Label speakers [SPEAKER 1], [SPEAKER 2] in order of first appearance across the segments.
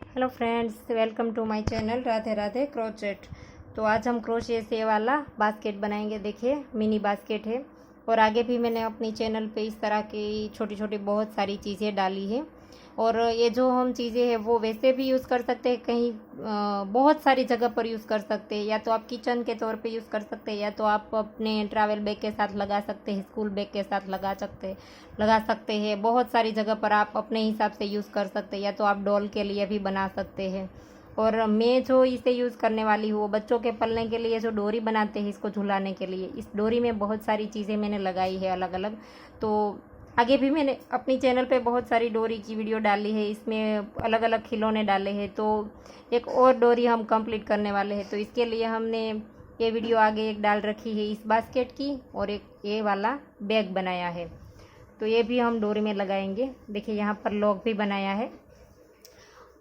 [SPEAKER 1] Hello friends, welcome to my channel Radhe Radhe Crochet. तो आज हम क्रोशे से वाला बास्केट बनाएंगे। देखिए मिनी बास्केट है और आगे भी मैंने अपनी चैनल पे इस तरह की छोटी छोटी बहुत सारी चीज़ें डाली है। और ये जो हम चीज़ें हैं वो वैसे भी यूज़ कर सकते हैं, कहीं बहुत सारी जगह पर यूज़ कर सकते हैं। या तो आप किचन के तौर पे यूज़ कर सकते हैं, या तो आप अपने ट्रैवल बैग के साथ लगा सकते हैं, स्कूल बैग के साथ लगा सकते हैं। बहुत सारी जगह पर आप अपने हिसाब से यूज़ कर सकते हैं, या तो आप डॉल के लिए भी बना सकते हैं। और मैं जो इसे यूज़ करने वाली हूँ वो बच्चों के पलने के लिए जो डोरी बनाते हैं इसको झुलाने के लिए, इस डोरी में बहुत सारी चीज़ें मैंने लगाई है अलग अलग। तो आगे भी मैंने अपनी चैनल पे बहुत सारी डोरी की वीडियो डाली है, इसमें अलग अलग खिलौने डाले हैं। तो एक और डोरी हम कंप्लीट करने वाले हैं, तो इसके लिए हमने ये वीडियो आगे एक डाल रखी है इस बास्केट की, और एक ये वाला बैग बनाया है। तो ये भी हम डोरी में लगाएंगे। देखिए यहाँ पर लॉक भी बनाया है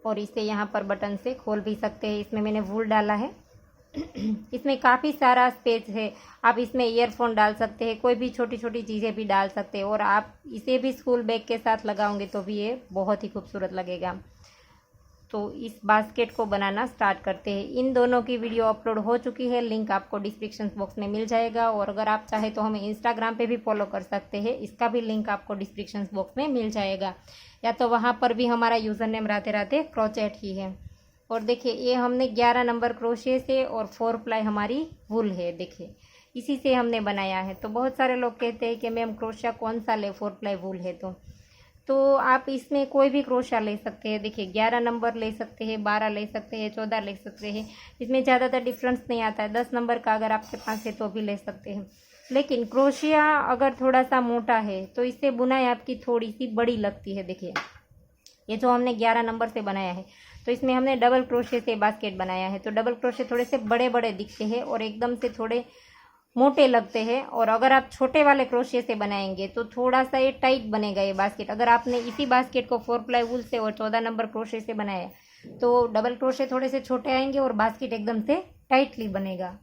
[SPEAKER 1] और इसे यहाँ पर बटन से खोल भी सकते हैं। इसमें मैंने वूल डाला है। इसमें काफ़ी सारा स्पेस है, आप इसमें ईयरफोन डाल सकते हैं, कोई भी छोटी छोटी चीज़ें भी डाल सकते हैं। और आप इसे भी स्कूल बैग के साथ लगाओगे तो भी ये बहुत ही खूबसूरत लगेगा। तो इस बास्केट को बनाना स्टार्ट करते हैं। इन दोनों की वीडियो अपलोड हो चुकी है, लिंक आपको डिस्क्रिप्शन बॉक्स में मिल जाएगा। और अगर आप चाहे तो हमें इंस्टाग्राम पे भी फॉलो कर सकते हैं, इसका भी लिंक आपको डिस्क्रिप्शन बॉक्स में मिल जाएगा। या तो वहाँ पर भी हमारा user name Radhe Radhe crochet ही है। और देखिए ये हमने 11 नंबर क्रोशे से और 4 प्लाई हमारी वूल है, देखिए इसी से हमने बनाया है। तो बहुत सारे लोग कहते हैं कि मैम क्रोशा कौन सा ले, 4 प्लाई वूल है तो आप इसमें कोई भी क्रोशा ले सकते हैं। देखिए 11 नंबर ले सकते हैं, 12 ले सकते हैं, 14 ले सकते हैं, इसमें ज़्यादातर डिफरेंस नहीं आता है। 10 नंबर का अगर आपके पास है तो भी ले सकते हैं। लेकिन क्रोशिया अगर थोड़ा सा मोटा है तो इससे बुनाई आपकी थोड़ी सी बड़ी लगती है। देखिए ये जो हमने 11 नंबर से बनाया है तो इसमें हमने डबल क्रोशे से बास्केट बनाया है। तो डबल क्रोशे थोड़े से बड़े बड़े दिखते हैं और एकदम से थोड़े मोटे लगते हैं। और अगर आप छोटे वाले क्रोशे से बनाएंगे तो थोड़ा सा ये टाइट बनेगा ये बास्केट। अगर आपने इसी बास्केट को 4 प्लाई वूल से और 14 नंबर क्रोशे से बनाया तो डबल क्रोशे थोड़े से छोटे आएंगे और बास्केट एकदम से टाइटली बनेगा।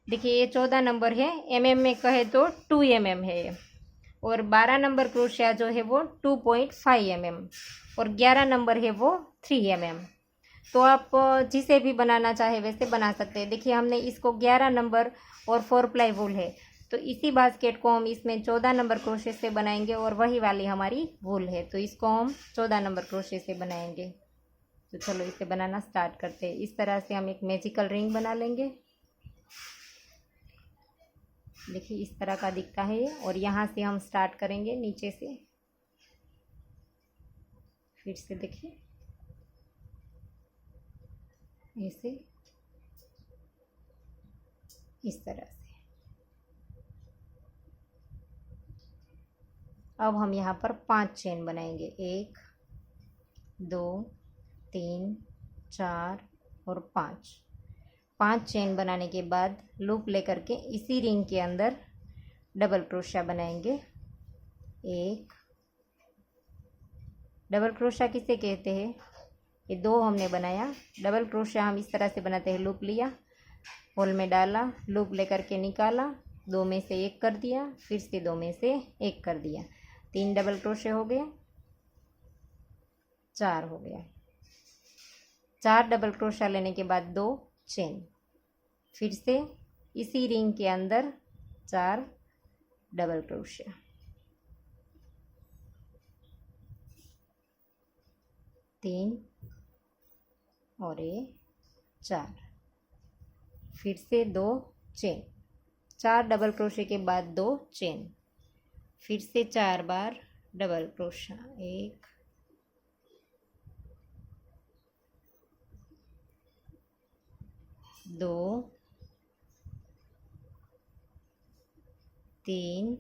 [SPEAKER 1] देखिए ये 14 नंबर है, mm में कहे तो 2 mm है ये। और 12 नंबर क्रोशिया जो है वो 2.5 mm और 11 नंबर है वो 3 mm। तो आप जिसे भी बनाना चाहे वैसे बना सकते हैं। देखिए हमने इसको 11 नंबर और 4 प्लाई वूल है, तो इसी बास्केट को हम इसमें 14 नंबर क्रोशे से बनाएंगे और वही वाली हमारी वूल है, तो इसको हम 14 नंबर क्रोशे से बनाएंगे। तो चलो इसे बनाना स्टार्ट करते हैं। इस तरह से हम एक मैजिकल रिंग बना लेंगे। देखिए इस तरह का दिखता है ये, और यहाँ से हम स्टार्ट करेंगे नीचे से। फिर से देखिए ऐसे इस तरह से। अब हम यहाँ पर 5 चेन बनाएंगे, 1 2 3 4 और 5 चेन बनाने के बाद लूप लेकर के इसी रिंग के अंदर डबल क्रोशा बनाएंगे। एक डबल क्रोशा किसे कहते हैं, ये 2 हमने बनाया। डबल क्रोशा हम इस तरह से बनाते हैं, लूप लिया, होल में डाला, लूप लेकर के निकाला, 2 में से 1 कर दिया, फिर से 2 में से 1 कर दिया, 3 डबल क्रोशे हो गए, 4 हो गया। 4 डबल क्रोशा लेने के बाद 2 चेन, फिर से इसी रिंग के अंदर 4 डबल क्रोशा, तीन और ये 4, फिर से 2 चेन, 4 डबल क्रोशे के बाद 2 चेन, फिर से 4 बार डबल क्रोशा, 1 2 3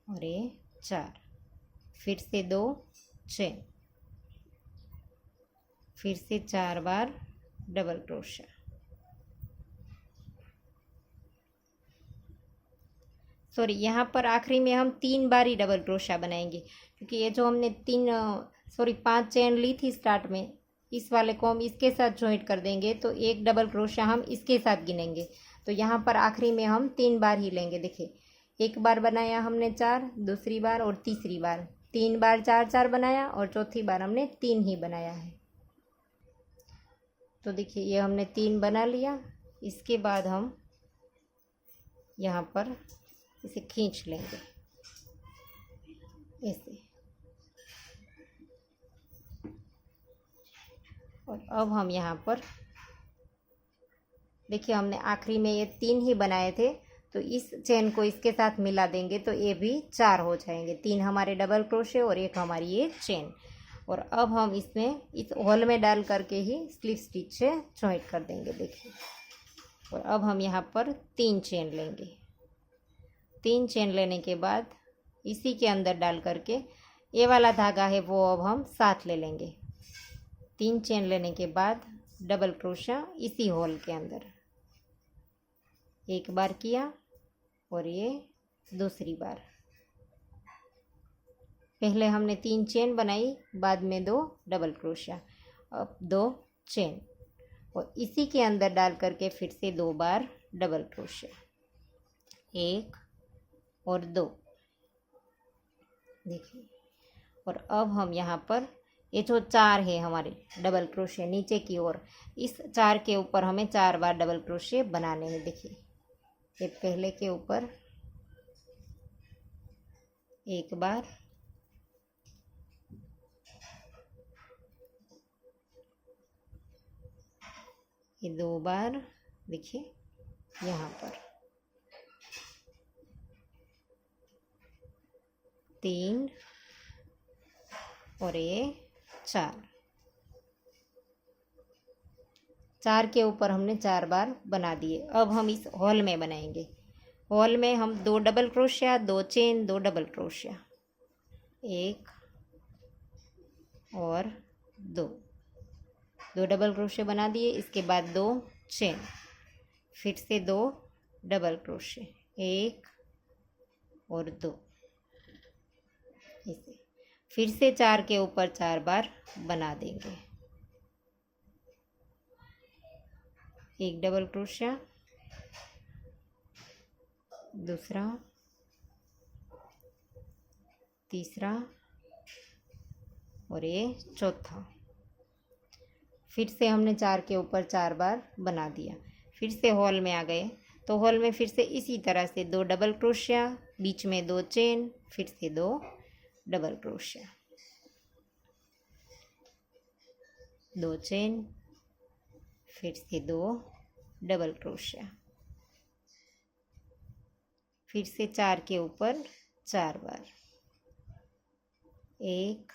[SPEAKER 1] और ये 4, फिर से 2 चेन, फिर से 4 बार डबल क्रोशा। सॉरी, यहाँ पर आखिरी में हम 3 बार ही डबल क्रोशा बनाएंगे, क्योंकि ये जो हमने 5 चेन ली थी स्टार्ट में, इस वाले को हम इसके साथ जॉइंट कर देंगे तो 1 डबल क्रोशा हम इसके साथ गिनेंगे। तो यहाँ पर आखिरी में हम 3 बार ही लेंगे। देखिए एक बार बनाया हमने 4, दूसरी बार और तीसरी बार, 3 बार 4 बनाया और चौथी बार हमने 3 ही बनाया है। तो देखिए ये हमने 3 बना लिया। इसके बाद हम यहाँ पर इसे खींच लेंगे ऐसे। और अब हम यहाँ पर देखिए हमने आखिरी में ये 3 ही बनाए थे, तो इस चेन को इसके साथ मिला देंगे तो ये भी 4 हो जाएंगे। 3 हमारे डबल क्रोशे और 1 हमारी ये चेन। और अब हम इसमें इस होल में डाल करके ही स्लिप स्टिच से जॉइंट कर देंगे देखिए। और अब हम यहाँ पर 3 चेन लेंगे। 3 चेन लेने के बाद इसी के अंदर डाल करके ये वाला धागा है वो अब हम साथ ले लेंगे। 3 चेन लेने के बाद डबल क्रोशा इसी होल के अंदर 1 बार किया और ये दूसरी बार। पहले हमने 3 चेन बनाई, बाद में 2 डबल क्रोशा, अब 2 चेन और इसी के अंदर डाल करके फिर से 2 बार डबल क्रोशा, 1 और 2 देखिए। और अब हम यहाँ पर ये जो 4 है हमारे डबल क्रोशे नीचे की ओर, इस 4 के ऊपर हमें 4 बार डबल क्रोशे बनाने हैं देखिए। ये पहले के ऊपर 1 बार, ये 2 बार देखिए यहाँ पर, 3 और ये 4 के ऊपर हमने 4 बार बना दिए। अब हम इस हॉल में बनाएंगे। हॉल में हम 2 double crochet, 2 chain, 2 double crochet, 1 और 2 डबल क्रोशिया बना दिए। इसके बाद 2 चेन, फिर से 2 डबल क्रोशिया, 1 और 2 इसे फिर से 4 के ऊपर 4 बार बना देंगे। 1 डबल क्रोशिया, दूसरा, तीसरा और ये चौथा। फिर से हमने 4 के ऊपर 4 बार बना दिया। फिर से हॉल में आ गए, तो हॉल में फिर से इसी तरह से 2 डबल क्रोशिया, बीच में 2 चेन, फिर से 2 डबल क्रोशिया, 2 चेन, फिर से 2 डबल क्रोशिया, फिर से 4 के ऊपर 4 बार, 1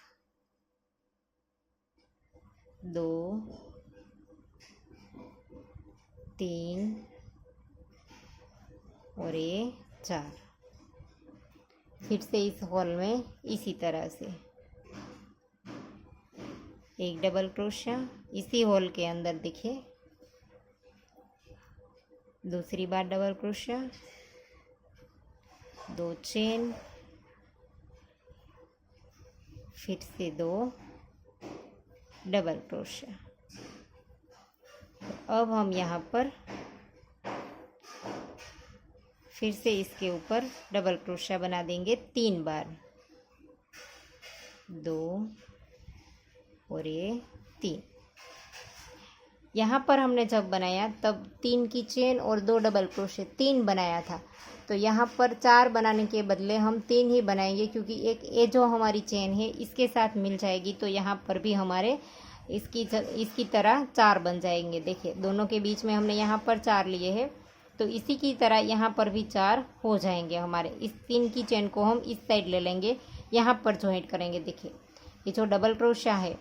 [SPEAKER 1] 2 3 और ये 4। फिर से इस हॉल में इसी तरह से 1 डबल क्रोशिया इसी हॉल के अंदर देखिए, दूसरी बार डबल क्रोशिया, 2 चेन, फिर से 2 डबल क्रोशिया। अब हम यहाँ पर फिर से इसके ऊपर डबल क्रोशिया बना देंगे 3 बार, 2 और ये 3। यहाँ पर हमने जब बनाया तब 3 की चेन और 2 डबल क्रोशिया 3 बनाया था, तो यहाँ पर 4 बनाने के बदले हम 3 ही बनाएंगे, क्योंकि एक ये जो हमारी चेन है इसके साथ मिल जाएगी, तो यहाँ पर भी हमारे इसकी तरह 4 बन जाएंगे। देखिए दोनों के बीच में हमने यहाँ पर 4 लिए हैं, तो इसी की तरह यहाँ पर भी 4 हो जाएंगे हमारे। इस 3 की चेन को हम इस साइड ले लेंगे, यहाँ पर जॉइंट करेंगे। देखिए ये जो डबल क्रोशिया है,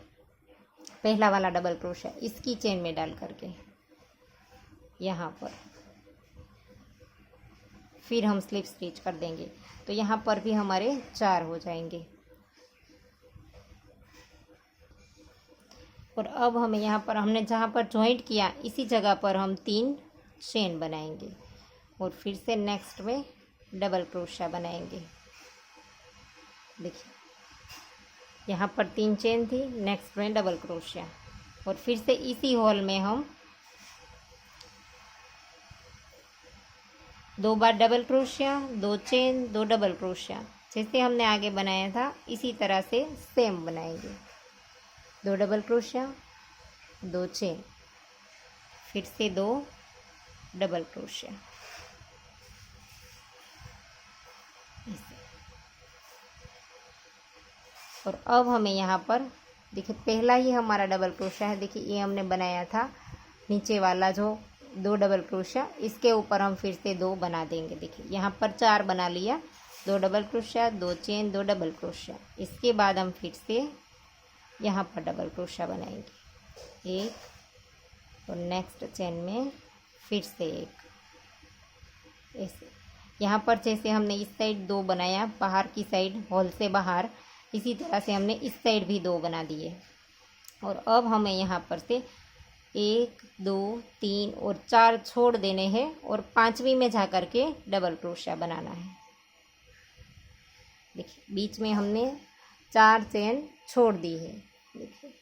[SPEAKER 1] पहला वाला डबल क्रोशिया इसकी चेन में डाल करके यहाँ पर फिर हम स्लिप स्टिच कर देंगे, तो यहाँ पर भी हमारे 4 हो जाएंगे। और अब हमें यहाँ पर हमने जहाँ पर जॉइंट किया इसी जगह पर हम 3 चेन बनाएंगे और फिर से नेक्स्ट में डबल क्रोशिया बनाएंगे। देखिए यहाँ पर 3 चेन थी, नेक्स्ट में डबल क्रोशिया, और फिर से इसी हॉल में हम 2 बार double crochet, 2 chain, 2 double crochet, जैसे हमने आगे बनाया था इसी तरह से सेम बनाएंगे। 2 डबल क्रोशिया, 2 चेन, फिर से 2 डबल क्रोशिया, ऐसे। और अब हमें यहाँ पर देखिए पहला ही हमारा डबल क्रोशिया है। देखिए ये हमने बनाया था नीचे वाला जो 2 डबल क्रोशिया, इसके ऊपर हम फिर से 2 बना देंगे। देखिए यहाँ पर 4 बना लिया, 2 double crochet, 2 chain, 2 double crochet. इसके बाद हम फिर से यहाँ पर डबल क्रोशिया बनाएंगे, एक, और नेक्स्ट चेन में फिर से एक, ऐसे। यहाँ पर जैसे हमने इस साइड 2 बनाया, बाहर की साइड हॉल से बाहर, इसी तरह से हमने इस साइड भी 2 बना दिए। और अब हमें यहाँ पर से 1, 2, 3 और 4 छोड़ देने हैं और 5वीं में जा कर के डबल क्रोशिया बनाना है। देखिए बीच में हमने 4 चेन छोड़ दी है, देखिए।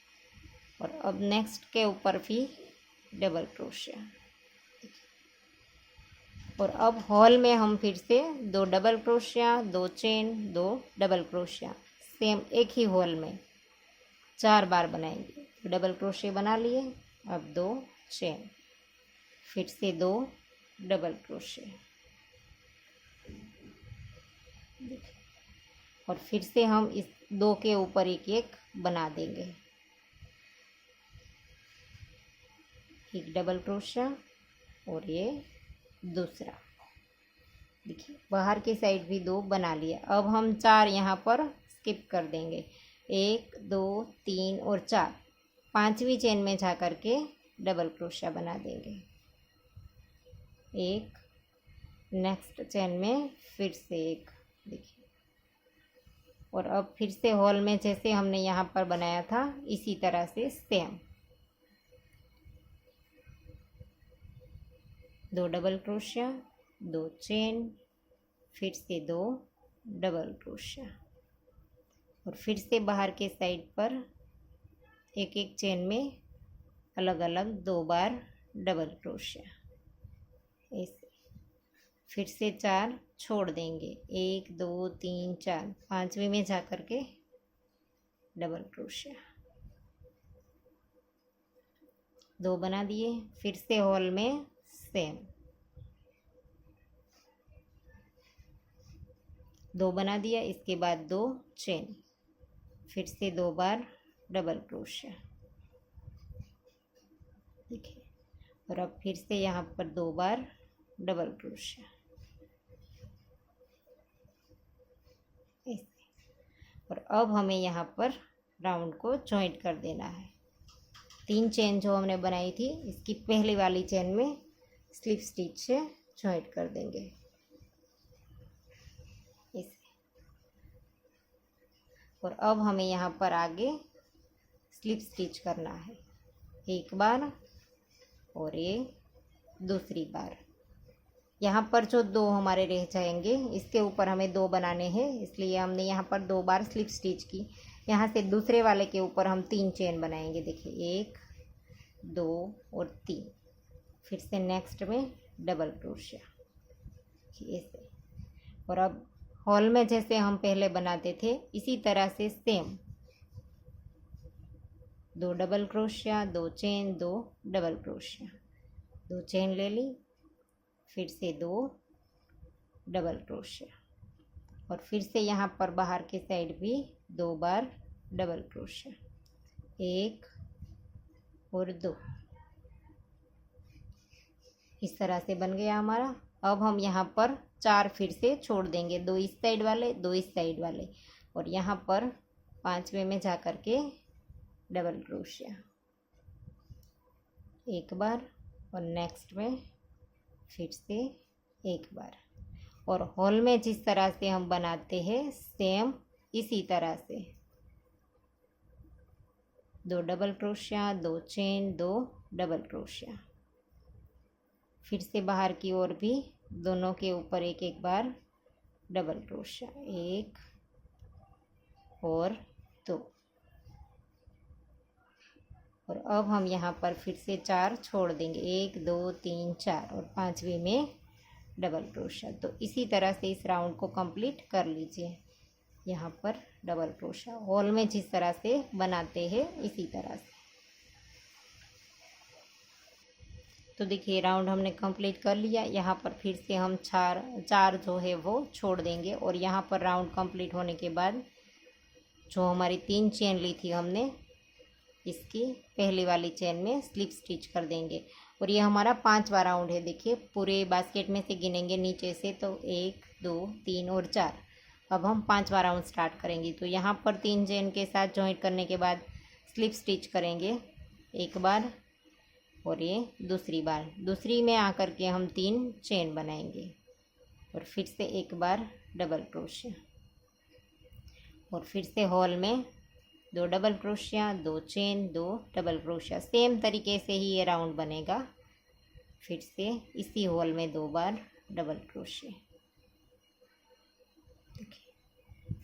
[SPEAKER 1] और अब नेक्स्ट के ऊपर भी डबल क्रोशिया, और अब हॉल में हम फिर से 2 double crochet, 2 chain, 2 double crochet, same एक ही हॉल में 4 बार बनाएंगे। डबल क्रोशिया बना लिए, अब 2 चेन, फिर से 2 डबल क्रोशिया, और फिर से हम इस 2 के ऊपर एक एक बना देंगे। एक डबल क्रोशिया और ये दूसरा। देखिए बाहर की साइड भी 2 बना लिया। अब हम 4 यहाँ पर स्किप कर देंगे, 1, 2, 3 और 4। 5वीं चेन में जा कर के डबल क्रोशिया बना देंगे, एक, नेक्स्ट चेन में फिर से एक। देखिए, और अब फिर से हॉल में जैसे हमने यहाँ पर बनाया था इसी तरह से सेम 2 डबल क्रोशिया, 2 चेन, फिर से 2 डबल क्रोशिया, और फिर से बाहर के साइड पर एक एक चेन में अलग अलग 2 बार डबल क्रोशिया, ऐसे। फिर से 4 छोड़ देंगे, 1, 2, 3, 4। 5वीं में जा कर के डबल क्रोशिया, 2 बना दिए। फिर से हॉल में सेम 2 बना दिया, इसके बाद 2 चेन, फिर से 2 बार डबल क्रोशिया, देखिए। और अब फिर से यहाँ पर 2 बार डबल क्रोशिया, ऐसे। और अब हमें यहाँ पर राउंड को जॉइंट कर देना है। 3 चेन जो हमने बनाई थी इसकी पहली वाली चेन में स्लिप स्टिच से जॉइंट कर देंगे, ऐसे। और अब हमें यहाँ पर आगे स्लिप स्टिच करना है, एक बार और ये दूसरी बार। यहाँ पर जो 2 हमारे रह जाएंगे इसके ऊपर हमें 2 बनाने हैं, इसलिए हमने यहाँ पर 2 बार स्लिप स्टिच की। यहाँ से दूसरे वाले के ऊपर हम 3 चेन बनाएंगे। देखिए 1, 2 और 3। फिर से नेक्स्ट में डबल क्रोशिया, ऐसे। और अब हॉल में जैसे हम पहले बनाते थे इसी तरह से same 2 double crochet, 2 chain, 2 double crochet, 2 chain ले ली, फिर से 2 डबल क्रोशिया, और फिर से यहाँ पर बाहर के साइड भी 2 बार डबल क्रोशिया, 1 और 2। इस तरह से बन गया हमारा। अब हम यहाँ पर 4 फिर से छोड़ देंगे, 2 इस साइड वाले, 2 इस साइड वाले, और यहाँ पर 5वें में जा कर के डबल क्रोशिया, एक बार, और नेक्स्ट में फिर से एक बार। और हॉल में जिस तरह से हम बनाते हैं सेम इसी तरह से 2 double crochet, 2 chain, 2 double crochet. फिर से बाहर की ओर भी दोनों के ऊपर एक एक बार डबल क्रोशिया, 1 और 2। और अब हम यहाँ पर फिर से 4 छोड़ देंगे, 1, 2, 3, 4, और 5वीं में डबल क्रोशिया। तो इसी तरह से इस राउंड को कंप्लीट कर लीजिए। यहाँ पर डबल क्रोशिया हॉल में जिस तरह से बनाते हैं इसी तरह से। तो देखिए राउंड हमने कंप्लीट कर लिया। यहाँ पर फिर से हम चार जो है वो छोड़ देंगे और यहाँ पर राउंड कंप्लीट होने के बाद जो हमारी 3 चेन ली थी हमने, इसकी पहली वाली चेन में स्लिप स्टिच कर देंगे। और ये हमारा 5वां राउंड है। देखिए पूरे बास्केट में से गिनेंगे नीचे से तो 1 2 3 और 4। अब हम 5वां राउंड स्टार्ट करेंगे। तो यहाँ पर 3 चेन के साथ जॉइंट करने के बाद स्लिप स्टिच करेंगे एक बार और ये दूसरी बार। दूसरी में आकर के हम 3 चेन बनाएंगे और फिर से एक बार डबल क्रोशिया और फिर से हॉल में 2 double crochet, 2 chain, 2 double crochet. Same तरीके से ही ये राउंड बनेगा। फिर से इसी हॉल में 2 बार डबल क्रोशिया। देखिए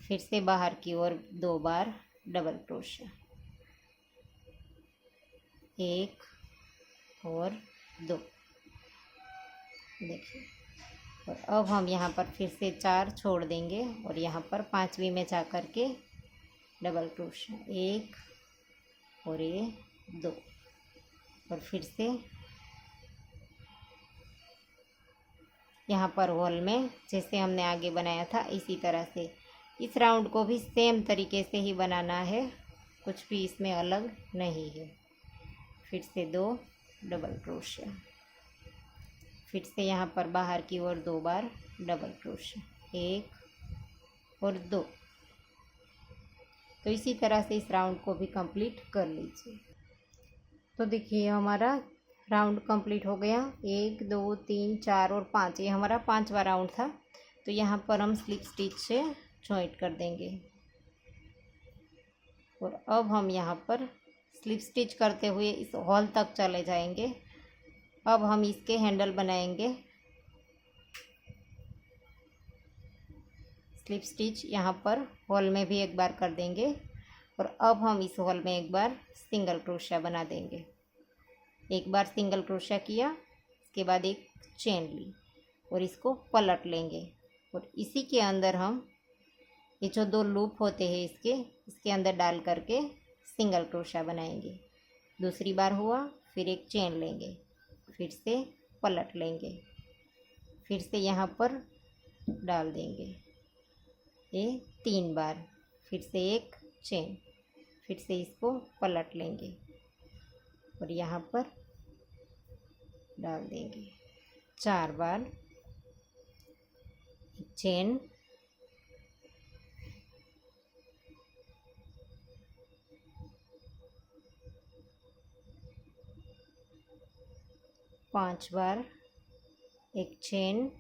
[SPEAKER 1] फिर से बाहर की ओर 2 बार डबल क्रोशिया, 1 और 2। देखिए और अब हम यहाँ पर फिर से 4 छोड़ देंगे और यहाँ पर 5वीं में जा कर के डबल क्रोशिया, 1 और ये 2 और फिर से यहाँ पर हॉल में जैसे हमने आगे बनाया था इसी तरह से इस राउंड को भी सेम तरीके से ही बनाना है, कुछ भी इसमें अलग नहीं है। फिर से 2 डबल क्रोशिया, फिर से यहाँ पर बाहर की ओर 2 बार डबल क्रोशिया, 1 और 2। तो इसी तरह से इस राउंड को भी कंप्लीट कर लीजिए। तो देखिए हमारा राउंड कंप्लीट हो गया। 1 2 3 4 और 5, ये हमारा 5वां राउंड था। तो यहाँ पर हम स्लिप स्टिच से जॉइंट कर देंगे और अब हम यहाँ पर स्लिप स्टिच करते हुए इस हॉल तक चले जाएंगे। अब हम इसके हैंडल बनाएंगे। स्लिप स्टिच यहाँ पर हॉल में भी एक बार कर देंगे और अब हम इस हॉल में एक बार सिंगल क्रोशिया बना देंगे। एक बार सिंगल क्रोशिया किया, इसके बाद एक चेन ली और इसको पलट लेंगे और इसी के अंदर हम ये जो 2 लूप होते हैं इसके अंदर डाल करके सिंगल क्रोशिया बनाएंगे। दूसरी बार हुआ, फिर एक चेन लेंगे, फिर से पलट लेंगे, फिर से यहाँ पर डाल देंगे ये 3 बार, फिर से एक चेन, फिर से इसको पलट लेंगे और यहाँ पर डाल देंगे 4 बार, चेन, पाँच बार, एक चेन,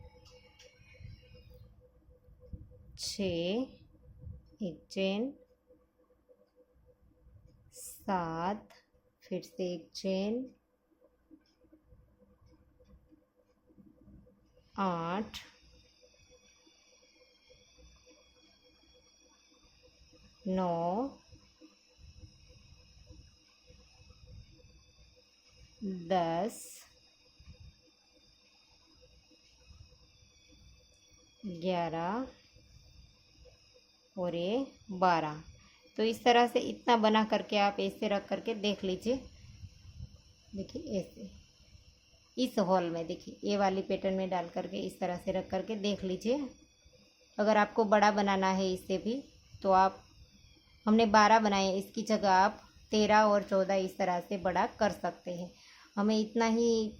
[SPEAKER 1] 6, एक चेन, 7, फिर से एक चेन, 8, 9, 10, 11 और ये 12। तो इस तरह से इतना बना करके आप ऐसे रख करके देख लीजिए। देखिए ऐसे इस हॉल में देखिए ये वाली पैटर्न में डाल करके इस तरह से रख करके देख लीजिए। अगर आपको बड़ा बनाना है इससे भी तो आप, हमने 12 बनाए, इसकी जगह आप 13 और 14 इस तरह से बड़ा कर सकते हैं। हमें इतना ही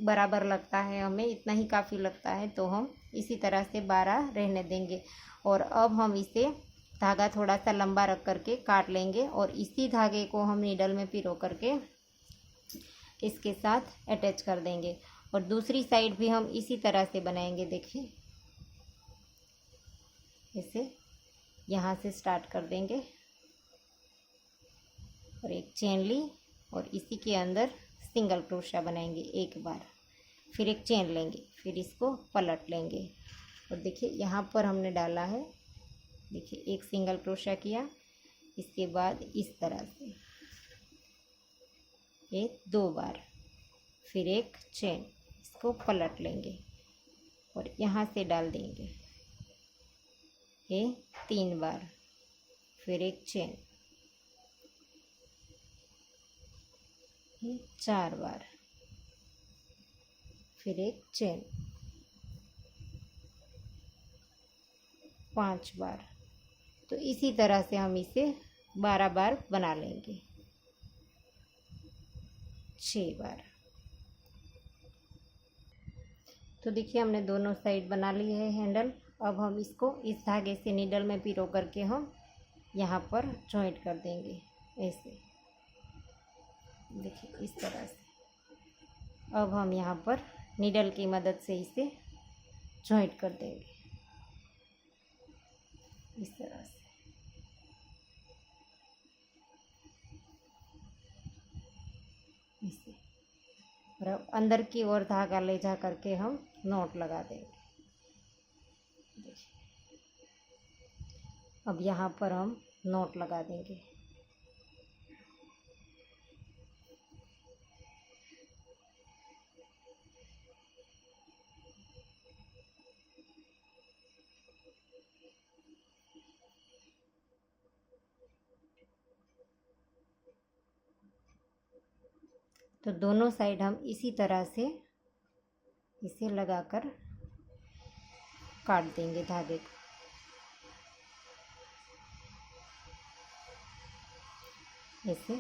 [SPEAKER 1] बराबर लगता है, हमें इतना ही काफ़ी लगता है, तो हम इसी तरह से 12 रहने देंगे। और अब हम इसे धागा थोड़ा सा लंबा रख करके काट लेंगे और इसी धागे को हम नीडल में पिरो करके इसके साथ अटैच कर देंगे और दूसरी साइड भी हम इसी तरह से बनाएंगे। देखिए इसे यहाँ से स्टार्ट कर देंगे और एक चेन ली और इसी के अंदर सिंगल क्रोशिया बनाएंगे एक बार, फिर एक चेन लेंगे, फिर इसको पलट लेंगे और देखिए यहाँ पर हमने डाला है, देखिए एक सिंगल क्रोशिया किया, इसके बाद इस तरह से एक 2 बार, फिर एक चेन, इसको पलट लेंगे और यहाँ से डाल देंगे ये 3 बार, फिर एक चेन, ये 4 बार, फिर एक चेन, 5 बार। तो इसी तरह से हम इसे 12 बार बना लेंगे, 6 बार। तो देखिए हमने दोनों साइड बना ली है हैंडल। अब हम इसको इस धागे से नीडल में पिरो करके हम यहाँ पर जॉइंट कर देंगे, ऐसे देखिए इस तरह से। अब हम यहाँ पर नीडल की मदद से इसे जॉइंट कर देंगे इस तरह से। इसे और अब अंदर की ओर धागा ले जा करके हम नॉट लगा देंगे। देखिए अब यहाँ पर हम नॉट लगा देंगे। तो दोनों साइड हम इसी तरह से इसे लगाकर काट देंगे धागे को। ऐसे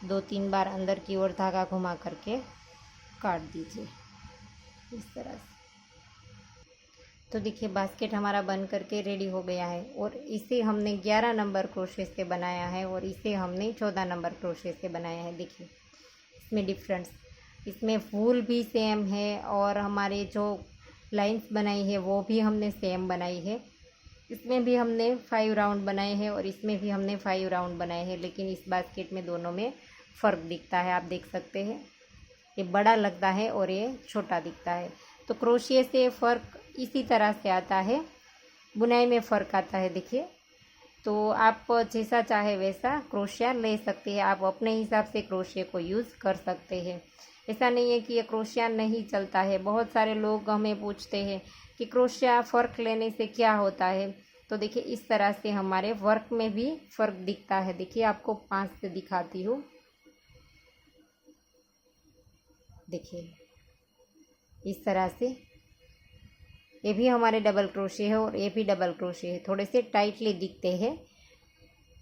[SPEAKER 1] 2-3 बार अंदर की ओर धागा घुमा करके काट दीजिए इस तरह से। तो देखिए बास्केट हमारा बन करके रेडी हो गया है और इसे हमने 11 नंबर क्रोशे से बनाया है और इसे हमने 14 नंबर क्रोशे से बनाया है। देखिए इसमें डिफरेंस, इसमें फूल भी सेम है और हमारे जो लाइंस बनाई है वो भी हमने सेम बनाई है। इसमें भी हमने 5 राउंड बनाए हैं और इसमें भी हमने 5 राउंड बनाए हैं, लेकिन इस बास्केट में दोनों में फ़र्क दिखता है। आप देख सकते हैं ये बड़ा लगता है और ये छोटा दिखता है। तो क्रोशिया से फ़र्क इसी तरह से आता है, बुनाई में फ़र्क आता है। देखिए तो आप जैसा चाहे वैसा क्रोशिया ले सकते हैं, आप अपने हिसाब से क्रोशिया को यूज़ कर सकते हैं। ऐसा नहीं है कि ये क्रोशिया नहीं चलता है। बहुत सारे लोग हमें पूछते हैं कि क्रोशिया फ़र्क लेने से क्या होता है। तो देखिए इस तरह से हमारे वर्क में भी फ़र्क दिखता है। देखिए आपको 5 से दिखाती हूँ। देखिए इस तरह से ये भी हमारे डबल क्रोशे है और ये भी डबल क्रोशे है, थोड़े से टाइटली दिखते हैं।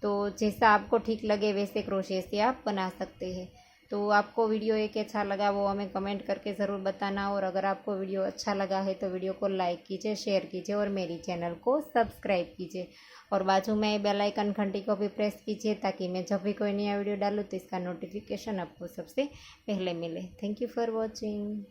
[SPEAKER 1] तो जैसा आपको ठीक लगे वैसे क्रोशे से आप बना सकते हैं। तो आपको वीडियो एक अच्छा लगा वो हमें कमेंट करके ज़रूर बताना, और अगर आपको वीडियो अच्छा लगा है तो वीडियो को लाइक कीजिए, शेयर कीजिए और मेरी चैनल को सब्सक्राइब कीजिए और बाजू में बेल आइकन घंटी को भी प्रेस कीजिए ताकि मैं जब भी कोई नया वीडियो डालूँ तो इसका नोटिफिकेशन आपको सबसे पहले मिले। Thank you for watching.